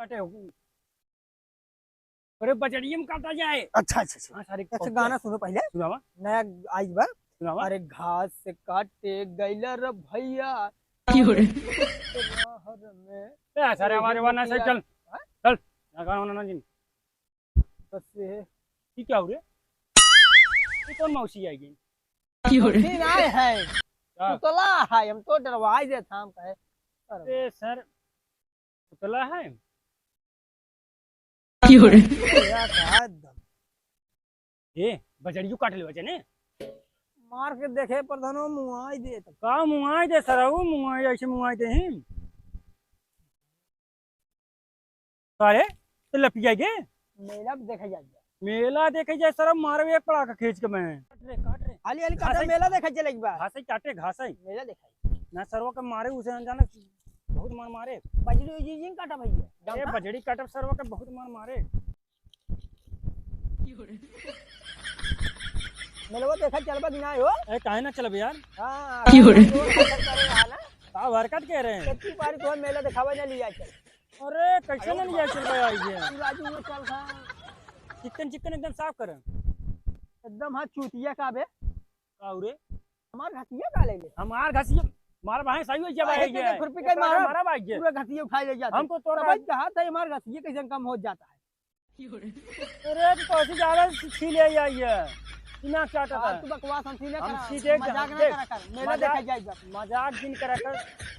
काटे हो। अरे बजड़िए में काटा जाए। अच्छा अच्छा अच्छा। हाँ सारे अच्छा गाना सुनो पहले, सुनावा नया आई बा। सुनावा। अरे घास से काटे गैला रे भैया क्यों रे? बाहर में ए सारे हमारे वाला से चल चल गाना वाना ना जिन बसे ठीक क्या हो रे? ये कौन मौसी आएगी? क्यों रे? नहीं है पुतला है, हम तो डरवाई दे था हम कहे। अरे सर पुतला है क्यों रे? ए बजड़ियो काट ले बचे ने मार के देखे प्रधानो मुआई दे तो का मुआई दे सरऊ मुआई ऐसे मुआई दे हैं अरे तो लपिया के मेला देखे जाए, मेला देखे जाए सर मारवे एक पड़ा का खींच के मैं काट रे हाली हाली काटे मेला देखे चले एक बार। घास ही काटे घास ही मेला देखाई ना सरवा के मारे उसे अनजाने बहुत मार मारे। बजरी जी जी काटा भैया ये बजड़ी काटब सरवा के बहुत मार मारे। मेलवा देखा चलबा कि ना हो? ए काहे ना चलब यार? हां क्यों रे? का हरकत कह रहे हैं कितनी बार तो मेला दिखावा ना लिया चल। अरे कैसे ना लिया चल भाई आई है बाजू में चल खा चिकन चिकन एकदम साफ कर एकदम हाथ चूतिया का बे काउरे हमार घटिया का ले ले हमार घसिए मार भाई सही हो जब आई है खुरपी के मारा मारा भाई है पूरा घटिया उठा ले जाता हमको तो भाई कहा था हमार घटिया कैसे कम हो जाता है। अरे तो ऐसे ज्यादा छीले आई है इना चाटा था तू बकवास हम सीने हम कर सीधे मजाक ना करा कर मेला देखा जाए मजाक दिन करा कर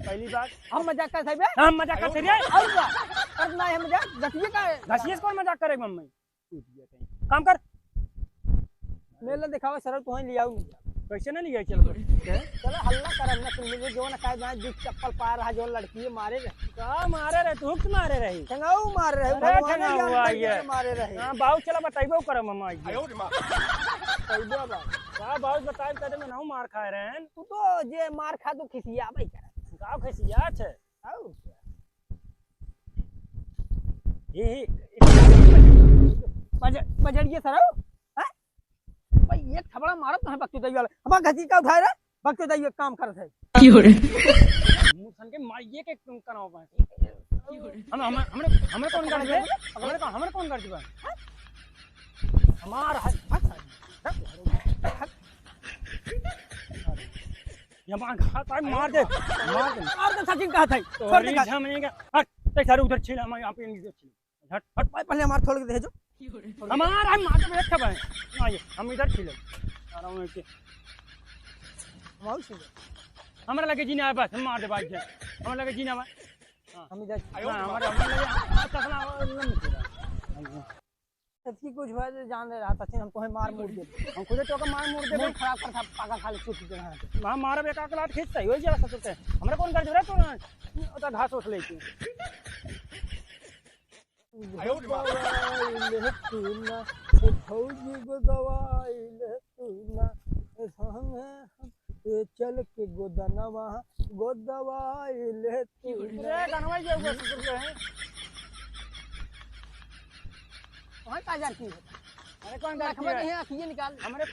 पहली बात हम मजाक कर सही बे हम मजाक करते रे और क्या करना है मजाक घटिया का घसिए कौन मजाक करे मम्मी काम कर मेला दिखावा सर तो ही लियाऊ कैसे ना लिया चलो चलो हल्ला करम ना तुम मुझे जो ना काय ना जिस चप्पल पा रहा जो लड़की मारे रहे का मारे रहे तू हुक मारे रही ठंगाऊ मार रहे भगवान ने हुआ ये मारे रहे। हां बाऊ चला बताइबो कर मम्मा आई कइबो बा का बाऊ बताई करे में ना मार खा रहे हैं तू तो जे मार खा तू खिसिया भाई कर गांव खसिया छे आउ ये बजड़िए सर हैं भाई एक थबड़ा मारत तो है बक्तो दई वाला हमार घसी का उठाए रे बक्तो दई काम करत है क्यों रे मुंह सन के मारिए के कनाव बा हमरे कौन गाड़ी है हमरे कौन गाड़ी बा हमार यहां घात मार दे सचिन कहा था छोड़ दे हमने का हट ते सारे उधर छील हम यहां पे नहीं छील हट हट पहले हमार थोड़ के भेजो हमार हम मार के रखा भाई आइए हम इधर छील आ रहा हूं के मौसी हमरा लगे जीना है बस हम मार दे भाई हमरा लगे जीना है हम इधर हमारे लगे तसला सच्ची कुछ हुआ जान रहा सचिन हम तुम्हें मार मुड़ दे हम खुदे तो मार मुड़ दे खराब कर था पागल खाली छूट के हां मारे बेका के लात खींचता ही हो जरा ससुरते हमरा कौन कर दे रे तो घास उठ ले के तूना फौजी गो दवाई ले तूना संगे चल के गोदनवा गो दवाई ले तूना रे गनवा जे ससुर के हैं वहां का जा की अरे कौन कर खबर नहीं है आखिए निकाल हमरे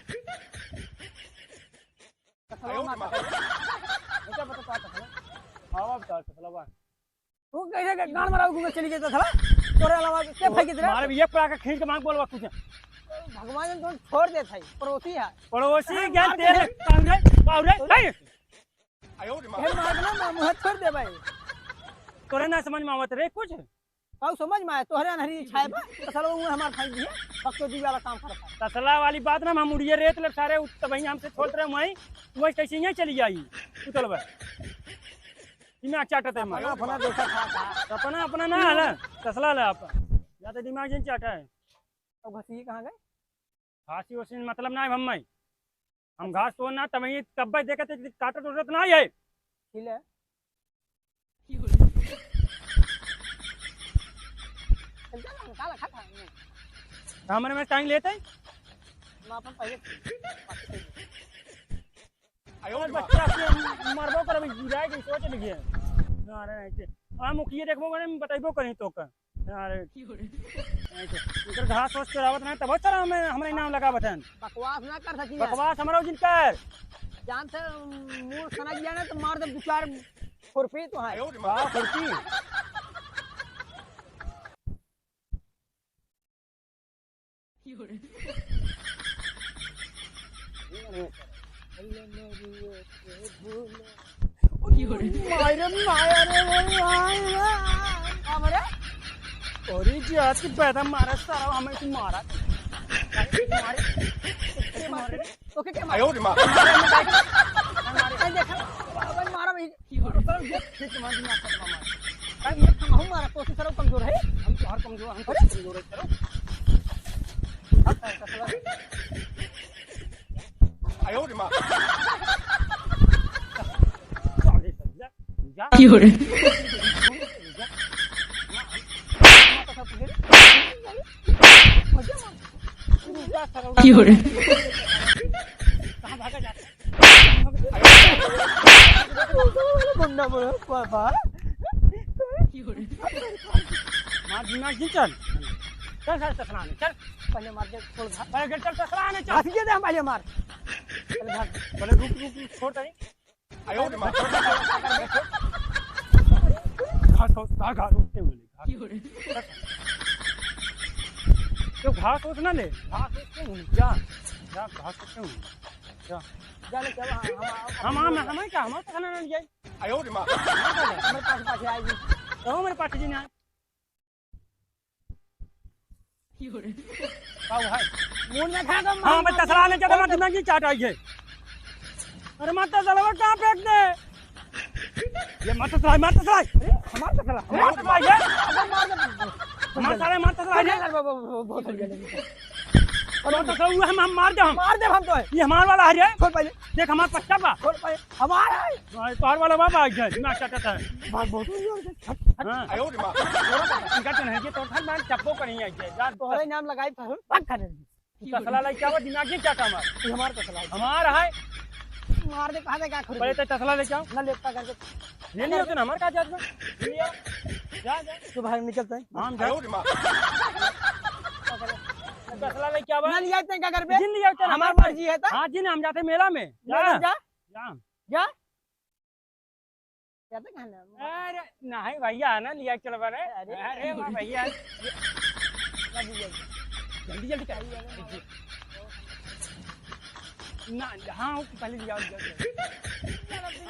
कसला मार ऐसा पता पाता है हां अब का कसला बा तू कैसे गान मारा घूमे चली गई तो थला तोरे अलावा के फेंक दे मारे ये पड़ा के खींच के मांग बोलवा कुछ भगवान ने तो छोड़ दे थाई पड़ोसी है पड़ोसी ज्ञान तेरे कांगरे पाउरे नहीं आयो रे मारना मुंह छोड़ दे भाई तोरे ना समझ में आवत रे कुछ काऊ समझ में आया तोहरे अनहरी छाए बा कसला वो हमार खाई दिए भक्तो दी वाला काम करता तसला वाली बात ना हम उड़िए रेत ले सारे तब हमसे छोड़ रहे वहीं वही कैसे यहीं चली आई उतल बा दिमाग चाटत है अपना अपना देखा था अपना अपना ना है तसला ले आप या तो दिमाग जन चाटा है अब घसी कहां गए घासी वसी मतलब ना है हम घास तो ना तब ही तब देखते काटत जरूरत ना है ठीक है काला खाता हमरे में टाइम लेते हम अपन पहले आयो बच्चा के मरबो करबे गिराए के सोच लगे अरे ऐसे हम मुखिए देखबो मैंने बताइबो कहीं तो का अरे इधर घास सोच करावत ना तब चला हमरे नाम लगा बतन बकवास ना कर सकी बकवास हमरा जिन कर जान से मूड सना गया ना तो मार दे दो चार खुरपी तो है वाह खुरपी अरे जी आज की पैदा मारा सारा हमें तुम मारा ओके क्या आयो रे माँ देखा मारा भाई ये ठीक समझ में आता है ये हम मारा तो सर कमजोर है हम तो हर कमजोर हम तो कमजोर है चलो आयो रे माँ कहाँ भागा जाता है गुंडा बोलो पापा मार दिमाग जी चल चल चल तसलाने चल पहले मार दे छोड़ भाग पहले चल तसलाने चल हाथ दे हम पहले मार पहले भाग पहले रुक रुक रुक छोड़ दे आयो रे माँ घास उठते हुए तो घास उठ ना ले घास उठते हुए जा जा घास उठते हुए जा जा ले चलो हम हमें क्या हम तो खाना नहीं जाए आयो रे माँ हमारे पास पास आएगी तो मेरे पास जी ना काऊ है मुंह में खाएगा हाँ मैं तसलाने चला मैं दिमाग की चाट आई है अरे मत तसला कहाँ फेंक दे ये मत तसला हमारा तो चला मत तसला ये मार दे हमारे सारे मत तसला ये बहुत हो गया और तो सब हुआ हम मार दे हम तो है ये हमार वाला है रे छोड़ पहले देख हमार पट्टा बा छोड़ पहले हमारा है तोहर वाला बाबा आ गया दिमाग चाटता है भाग बहुत हो गया हां आयो रे माँ इनका तो नहीं ये तो ठन मान चप्पो कर नहीं आई है जा तोहरे नाम लगाई तो भाग खाने तसला लाई क्या वो दिमाग की चाटा मार ये हमारा तो चला हमार है मार दे कहां से क्या खरीद पहले तो तसला ले जाओ ना लेपटा करके ये नहीं होते ना हमार का जात में लिया जा जा तो भाग निकलते हैं हम जा आयो रे माँ तसला ले क्या बा ना लिया इतने क्या कर पे जिन लिया चल हमारी मर्जी है तो हां जिन हम जाते मेला में जा जा जा जा क्या तो कहना अरे नहीं भैया ना लिया चल बने अरे वाह भैया जल्दी जल्दी कर ना हाँ पहले लिया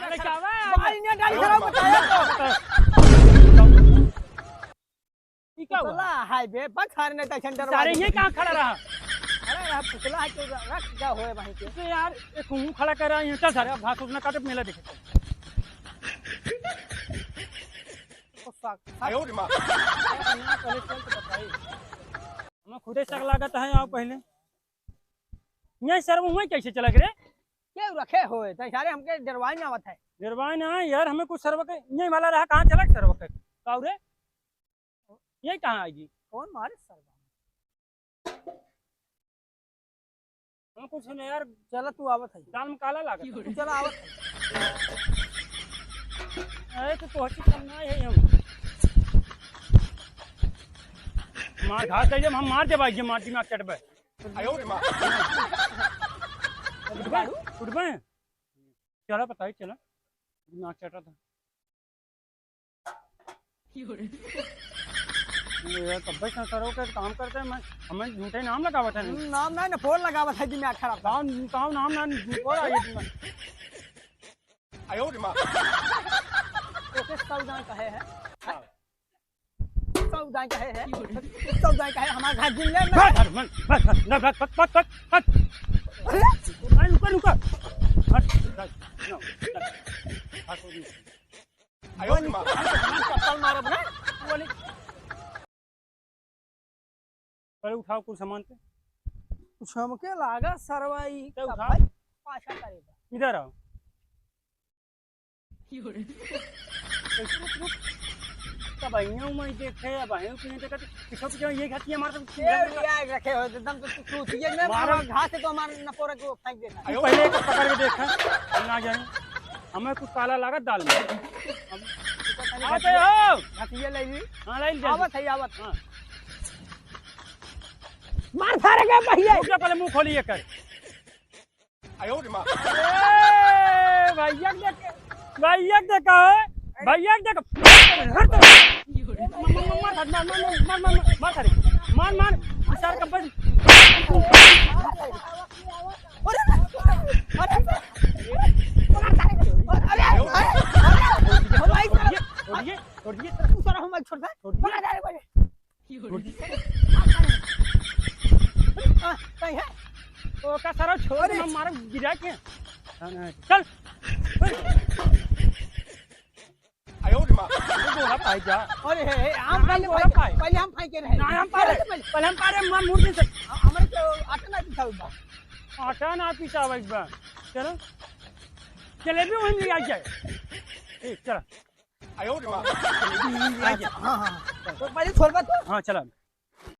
अरे क्या हुआ भाई ने गाड़ी खराब बताया तो ये क्या हुआ पुतला हाईवे पर खाने का सेंटर सारे ये कहाँ खड़ा रहा अरे यार पुतला है तो रख क्या होए वहीं पे तो यार एक हूँ खड़ा कर रहा है चल सारे घास उतना काटे मेला देखे आयो रे माँ पहले चल तो बताइए हमें खुदे शक लागत है आप पहले यहाँ सर वहीं कैसे चला रे क्या रखे होए तो सारे हमके डरवाई ना आवत है निर्वाह ना यार हमें कुछ सर्व के यही वाला रहा कहाँ चला सर्व के काऊ रे ये कहाँ आएगी कौन मारे सरवा हम कुछ नहीं यार चल तू आवत है दाल में काला लागत तू चल आवत है अरे तो पहुंची करना है हम मार घास दे हम मार दे भाई ये माटी में चढ़ पे आयो रे माँ उठ गए चला बताइए चला दिमाग चटा था ये कब्बे संसारों के काम करते हैं मैं हमें झूठे नाम लगावत है नाम ना फोन लगावत है दिमाग खराब काम काम नाम ना और आइए तुम्हें आयो रे माँ ओके सौदा कहे है सौदा कहे है सौदा कहे हमारा घर जिले में बस ना बस रुका रुका आयो रे माँ चप्पल मारब ना बोली पहले उठाओ कुछ सामान पे कुछ हमके लागा सरवाई तो का उठा। भाई पाछा करेगा इधर आओ तब आइयों मैं देखे अब आइयों कि नहीं देखा किसको पीछे ये खाती है हमारे ये लिया रखे हो एकदम तो चूतिए में मारो। घास से तो हमारे नपोरा को फेंक देता तू पहले एक पकड़ के देखा ना जाने हमें कुछ काला लगा दाल में आते हो घाटिए ले ली हाँ लाई ले आवत है आवत हाँ मार सारे के भैया रुक जा पहले मुंह खोलिए कर आयो रे माँ भैया देखा है भैया देख हट तो मार विचार का बस तो का सारा छोड़ दे मार गिरा के चल 哎呦我的妈！ बोला पाई जा अरे हम पहले हम फाई के रहे ना हम पारे मार मुर्गी से हमारे तो आटा ना पिछाऊ बा आटा ना पिसावा एक बार चलो जलेबी वहीं ले आ जाए चलो 哎呦我的妈！ जलेबी आ जाए हां हां तो पहले छोड़ बा तो हाँ चलो